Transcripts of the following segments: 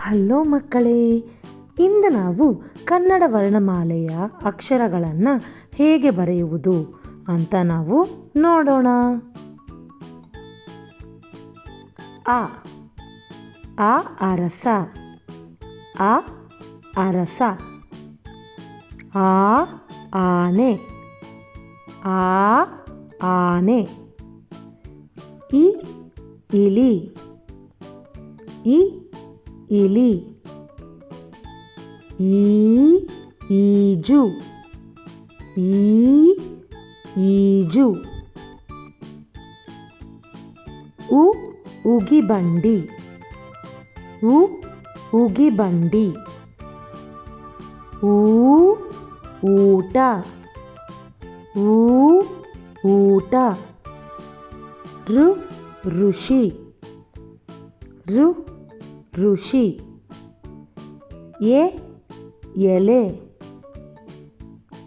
Hello ಮಕ್ಕಳೇ, ಇಂದು ನಾವು ಕನ್ನಡ ವರ್ಣಮಾಲೆಯ ಅಕ್ಷರಗಳನ್ನು ಹೇಗೆ ಬರೆಯುವುದು ಅಂತ ನಾವು ನೋಡೋಣ. ಅ ಆ ಅರಸ, ಅ ಅರಸ. ಆ ಆನೆ, ಆ ಆನೆ. ಇ ಇಲಿ, ಇ ಇಲಿ. ಈ ಈಜು, ಈ ಈಜು. ಉ ಉಗಿಬಂಡಿ, ಉ ಉಗಿಬಂಡಿ. ಊ ಊಟ, ಊ ಊಟ. ಋ ಋಷಿ, ಋ ಋಷಿ. ಎ ಎಲೆ,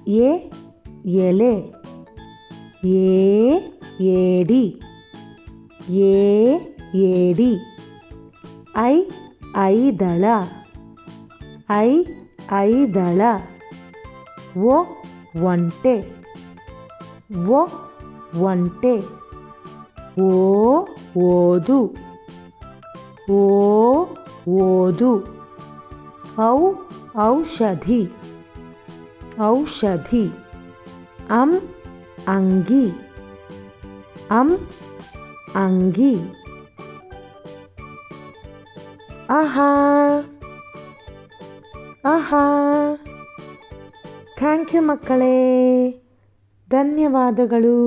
ಎ ಎಲೆ. ಏ ಏಡಿ, ಏ ಏಡಿ. I ಐದಳ, I ಐದಳ. ಒ ಒಂಟೆ, ಒ ಒಂಟೆ. ಓ ಓದು, ಓ ಓದು. ಔ ಔಷಧಿ, ಔಷಧಿ. ಅಂ ಅಂಗಿ, ಅಂ ಅಂಗಿ. ಆಹಾ, ಆಹಾ. ಥ್ಯಾಂಕ್ ಯು ಮಕ್ಕಳೇ, ಧನ್ಯವಾದಗಳು.